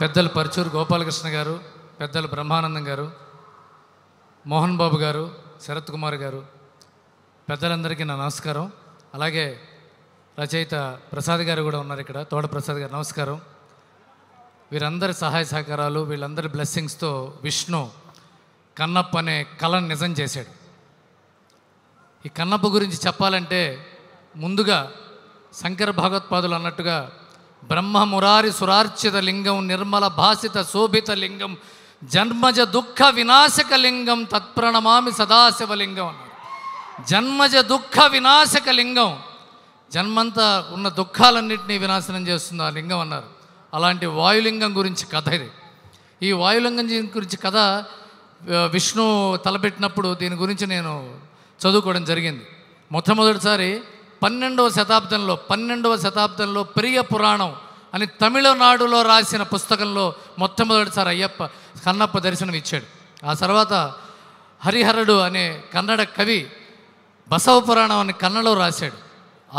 పెద్దలు పరుచూరు గోపాలకృష్ణ గారు, పెద్దలు బ్రహ్మానందం గారు, మోహన్ బాబు గారు, శరత్ కుమార్ గారు, పెద్దలందరికీ నా నమస్కారం. అలాగే రచయిత ప్రసాద్ గారు కూడా ఉన్నారు ఇక్కడ, తోట ప్రసాద్ గారు, నమస్కారం. వీరందరి సహాయ సహకారాలు, వీళ్ళందరి బ్లెస్సింగ్స్తో విష్ణు కన్నప్ప అనే కళను నిజం చేశాడు. ఈ కన్నప్ప గురించి చెప్పాలంటే ముందుగా శంకర భగవత్పాదులు అన్నట్టుగా బ్రహ్మ మురారి సురార్చిత లింగం, నిర్మల భాసిత శోభిత లింగం, జన్మజ దుఃఖ వినాశక లింగం, తత్ప్రణమామి సదాశివలింగం అన్నారు. జన్మజ దుఃఖ వినాశక లింగం, జన్మంతా ఉన్న దుఃఖాలన్నింటినీ వినాశనం చేస్తుంది ఆ లింగం అన్నారు. అలాంటి వాయులింగం గురించి కథ ఇది. ఈ వాయులింగం గురించి కథ విష్ణు తలపెట్టినప్పుడు దీని గురించి నేను చదువుకోవడం జరిగింది. మొట్టమొదటిసారి 12వ శతాబ్దంలో పెరియ పురాణం అని తమిళనాడులో రాసిన పుస్తకంలో మొట్టమొదటిసారి కన్నప్ప దర్శనం ఇచ్చాడు. ఆ తర్వాత హరిహరుడు అనే కన్నడ కవి బసవ పురాణం అని కన్నడలో రాశాడు.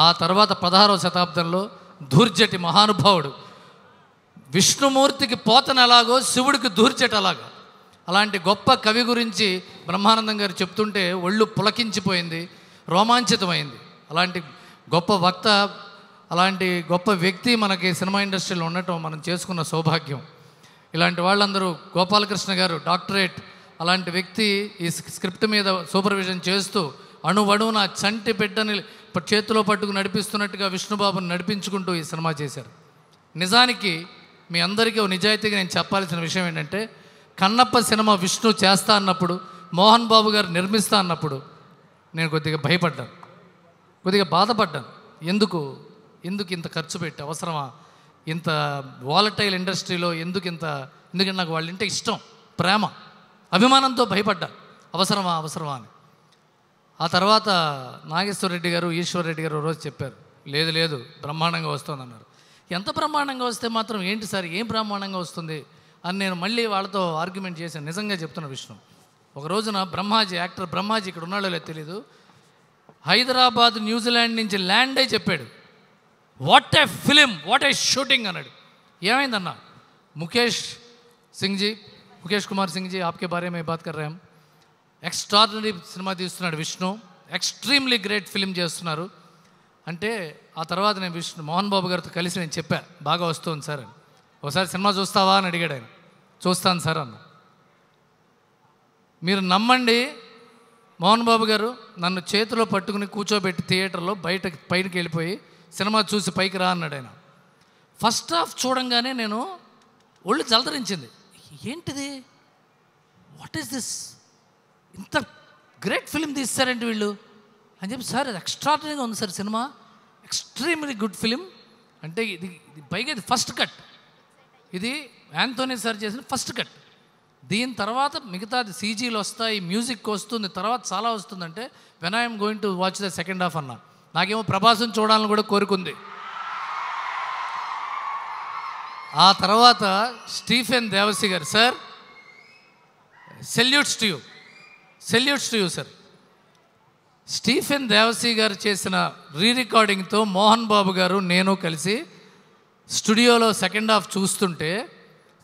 ఆ తర్వాత 16వ శతాబ్దంలో ధూర్జటి మహానుభావుడు విష్ణుమూర్తికి పోతన ఎలాగో శివుడికి ధూర్జటి అలాగా, అలాంటి గొప్ప కవి గురించి బ్రహ్మానందం గారు చెప్తుంటే ఒళ్ళు పులకించిపోయింది, రోమాంచితమైంది. అలాంటి గొప్ప వక్త, అలాంటి గొప్ప వ్యక్తి మనకి సినిమా ఇండస్ట్రీలో ఉండటం మనం చేసుకున్న సౌభాగ్యం. ఇలాంటి వాళ్ళందరూ, గోపాలకృష్ణ గారు డాక్టరేట్, అలాంటి వ్యక్తి ఈ స్క్రిప్ట్ మీద సూపర్విజన్ చేస్తూ అణువణువున చంటి బిడ్డని చేతిలో పట్టుకు నడిపిస్తున్నట్టుగా విష్ణుబాబుని నడిపించుకుంటూ ఈ సినిమా చేశారు. నిజానికి మీ అందరికీ నిజాయితీగా నేను చెప్పాల్సిన విషయం ఏంటంటే, కన్నప్ప సినిమా విష్ణు చేస్తా అన్నప్పుడు, మోహన్ బాబు గారు నిర్మిస్తా అన్నప్పుడు నేను కొద్దిగా భయపడ్డాను, కొద్దిగా బాధపడ్డాను. ఎందుకు ఇంత ఖర్చు పెట్టి అవసరమా, ఇంత వాలటైల్ ఇండస్ట్రీలో ఎందుకంటే నాకు వాళ్ళంటే ఇష్టం, ప్రేమ, అభిమానంతో భయపడ్డా. అవసరమా అని. ఆ తర్వాత నాగేశ్వరరెడ్డి గారు, ఈశ్వర్రెడ్డి గారు రోజు చెప్పారు, లేదు బ్రహ్మాండంగా వస్తుందన్నారు. ఎంత బ్రహ్మాండంగా వస్తే మాత్రం ఏంటి సార్, ఏం బ్రహ్మాండంగా వస్తుంది అని నేను మళ్ళీ వాళ్ళతో ఆర్గ్యుమెంట్ చేశాను. నిజంగా చెప్తున్న విషయం, ఒక రోజున యాక్టర్ బ్రహ్మాజీ ఇక్కడ ఉన్నాడో లేదో తెలీదు, హైదరాబాద్ న్యూజిలాండ్ నుంచి ల్యాండ్ అయి చెప్పాడు, what a film, what a shooting అన్నాడు. ఏమైందన్నా, ముఖేష్ కుమార్ సింగ్ జీ ఆప్కే బారే మే బాత్ కర్ రహే హం, ఎక్స్ట్రాడినరీ సినిమా తీస్తున్నాడు విష్ణు, ఎక్స్ట్రీమ్లీ గ్రేట్ ఫిలిం చేస్తున్నారు అంటే. ఆ తర్వాత నేను మోహన్ బాబు గారితో కలిసి నేను చెప్పా, బాగా వస్తుంది సార్ అని. ఒకసారి సినిమా చూస్తావా అని అడిగాడు ఆయన. చూస్తాను సార్ అన్న. మీరు నమ్మండి, మోహన్ బాబు గారు నన్ను చేతిలో పట్టుకుని కూర్చోబెట్టి థియేటర్లో పైకి వెళ్ళిపోయి సినిమా చూసి పైకి రా అన్నాడు ఆయన. ఫస్ట్ హాఫ్ చూడంగానే నేను ఒళ్ళు జలదరించింది. ఏంటిది, వాట్ ఈస్ దిస్, ఇంత గ్రేట్ ఫిలిం తీస్తారంటే వీళ్ళు అని చెప్పి. సార్ అది ఎక్స్ట్రాడినరీగా ఉంది sir cinema, extremely good film అంటే. ఇది పైగా ఇది ఫస్ట్ కట్, ఇది యాంథోనీ సార్ చేసిన ఫస్ట్ కట్. దీని తర్వాత మిగతాది సీజీలు వస్తాయి, మ్యూజిక్ వస్తుంది, తర్వాత చాలా వస్తుందంటే when I'm going to watch the second half అన్నా. నాకేమో ప్రభాసం చూడాలని కూడా కోరుకుంది. ఆ తర్వాత స్టీఫెన్ దేవసి గారు, sir salutes to you sir. Stephen Devassy గారు చేసిన రికార్డింగ్తో మోహన్ బాబు గారు నేను కలిసి స్టూడియోలో సెకండ్ హాఫ్ చూస్తుంటే,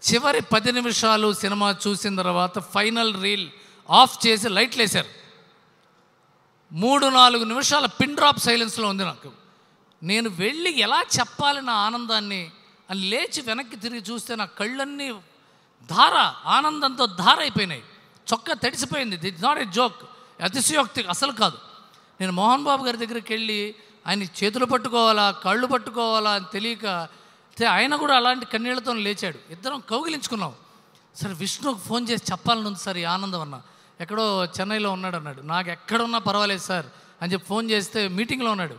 చివరి 10 నిమిషాలు సినిమా చూసిన తర్వాత ఫైనల్ రీల్ ఆఫ్ చేసి లైట్లు వేశారు. 3-4 నిమిషాల పిన్ డ్రాప్ సైలెన్స్లో ఉంది నాకు. నేను వెళ్ళి ఎలా చెప్పాలి నా ఆనందాన్ని అని లేచి వెనక్కి తిరిగి చూస్తే నా కళ్ళన్నీ ఆనందంతో ధార అయిపోయినాయి. చొక్కా తడిసిపోయింది. దిట్ నాట్ ఏ జోక్, అతిశయోక్తి అసలు కాదు. నేను మోహన్ బాబు గారి దగ్గరికి వెళ్ళి ఆయన చేతులు పట్టుకోవాలా, కళ్ళు పట్టుకోవాలా అని తెలియక, ఆయన కూడా అలాంటి కన్నీళ్లతో లేచాడు. ఇద్దరం కౌగిలించుకున్నాం. సార్ విష్ణుకు ఫోన్ చేసి చెప్పాలని ఉంది సార్ ఈ ఆనందం అన్న, ఎక్కడో చెన్నైలో ఉన్నాడు అన్నాడు. నాకు ఎక్కడున్నా పర్వాలేదు సార్ అని చెప్పి ఫోన్ చేస్తే మీటింగ్లో ఉన్నాడు.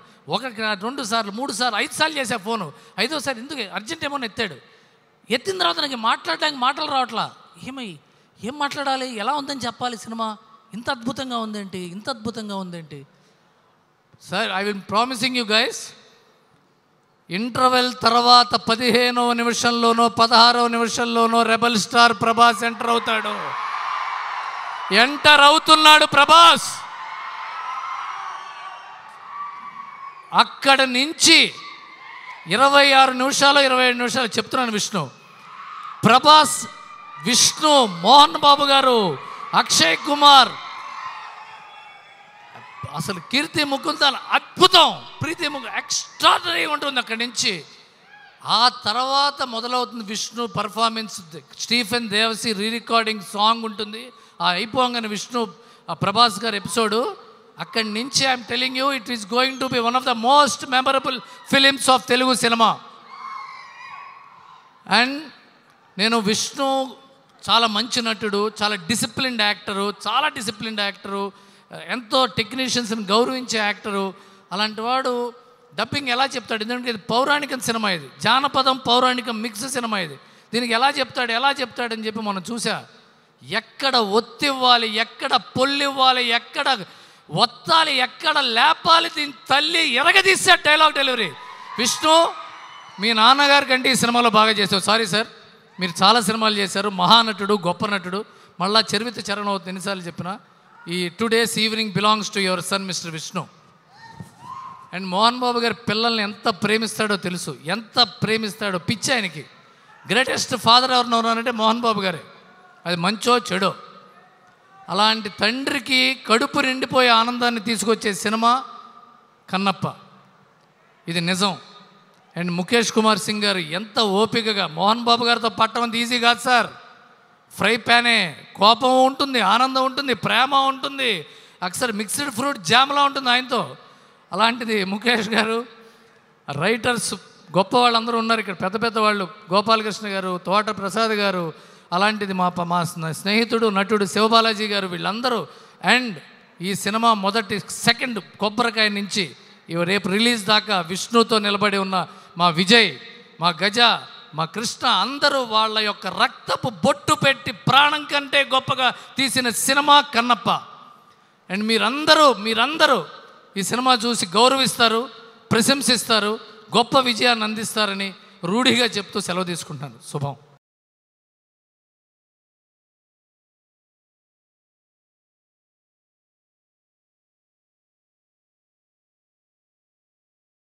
2 సార్లు 3 సార్లు 5 సార్లు చేసా ఫోను. 5వ సారి ఎందుకు అర్జెంట్ ఏమో ఎత్తాడు. ఎత్తిన తర్వాత నాకు మాట్లాడడానికి మాటలు రావట్లా. ఏం మాట్లాడాలి, ఎలా ఉందని చెప్పాలి, సినిమా ఇంత అద్భుతంగా ఉందేంటి sir. I will promising you guys, interval తర్వాత 15వ నిమిషంలోనో 16వ నిమిషంలోనో రెబల్ స్టార్ ప్రభాస్ ఎంటర్ అవుతున్నాడు ప్రభాస్. అక్కడ నుంచి 26 నిమిషాలు 27 నిమిషాలు చెప్తున్నాను విష్ణు, ప్రభాస్, విష్ణు, మోహన్ బాబు గారు, అక్షయ్ కుమార్, అసలు కీర్తి ముకుందన్ అద్భుతం, ప్రీతి ముకుందన్ ఎక్స్ట్రాడనరీ ఉంటుంది అక్కడి నుంచి. ఆ తర్వాత మొదలవుతుంది Vishnu performance, Stephen Devassy recording song ఉంటుంది. ఆ అయిపోగానే విష్ణు ప్రభాస్ గారి ఎపిసోడు, అక్కడి నుంచి I'm telling you it is going to be one of the most memorable films of Telugu cinema. And నేను విష్ణు చాలా మంచి నటుడు, చాలా డిసిప్లిన్డ్ యాక్టరు, ఎంతో టెక్నీషియన్స్ని గౌరవించే యాక్టరు. అలాంటి వాడు డబ్బింగ్ ఎలా చెప్తాడు? ఎందుకంటే ఇది పౌరాణికం సినిమా, ఇది జానపదం పౌరాణికం మిక్స్ సినిమా ఇది. దీనికి ఎలా చెప్తాడని చెప్పి మనం చూసా. ఎక్కడ ఒత్తివ్వాలి, ఎక్కడ పొల్లివ్వాలి, ఎక్కడ ఒత్తాలి, ఎక్కడ లేపాలి, దీని తల్లి ఎరగదీశాడు డైలాగ్ డెలివరీ. విష్ణు, మీ నాన్నగారి కంటే ఈ సినిమాలో బాగా చేసావు. సారీ సార్, మీరు చాలా సినిమాలు చేశారు, మహానటుడు, గొప్ప నటుడు. మళ్ళా చరివిత చరణం అవుతుంది ఎన్నిసార్లు చెప్పినా. ఈ today's evening belongs to your son mister Vishnu. And Mohan Babu గారి పిల్లల్ని ఎంత ప్రేమిస్తాడో తెలుసు, ఎంత ప్రేమిస్తాడో, పిచ్చి ఆయనకి. గ్రేటెస్ట్ ఫాదర్ ఎవరినన్నారంటే మోహన్ బాబు గారే, అది మంచో చెడో. అలాంటి తండ్రికి కడుపు నిండిపోయే ఆనందాన్ని తీసుకొచ్చే సినిమా కన్నప్ప, ఇది నిజం. అండ్ ముఖేష్ కుమార్ సింగ్ గారు ఎంత ఓపికగా, మోహన్ బాబు గారితో పట్టడం అంత ఈజీ కాదు సార్. ఫ్రై ప్యానే, కోపం ఉంటుంది, ఆనందం ఉంటుంది, ప్రేమ ఉంటుంది, అక్సర్ మిక్స్డ్ ఫ్రూట్ జామ్లా ఉంటుంది ఆయనతో. అలాంటిది ముఖేష్ గారు, రైటర్స్ గొప్ప వాళ్ళందరూ ఉన్నారు ఇక్కడ, పెద్ద పెద్ద వాళ్ళు, గోపాలకృష్ణ గారు, తోట ప్రసాద్ గారు, అలాంటిది మా స్నేహితుడు నటుడు శివబాలాజీ గారు, వీళ్ళందరూ. అండ్ ఈ సినిమా సెకండ్ కొబ్బరికాయ నుంచి రేపు రిలీజ్ దాకా విష్ణుతో నిలబడి ఉన్న మా విజయ్, మా గజ, మా కృష్ణ, అందరూ వాళ్ళ యొక్క రక్తపు బొట్టు పెట్టి ప్రాణం కంటే గొప్పగా తీసిన సినిమా కన్నప్ప. అండ్ మీరందరూ ఈ సినిమా చూసి గౌరవిస్తారు, ప్రశంసిస్తారు, గొప్ప విజయాన్ని అందిస్తారని రూఢిగా చెప్తూ సెలవు తీసుకుంటాను. శుభం.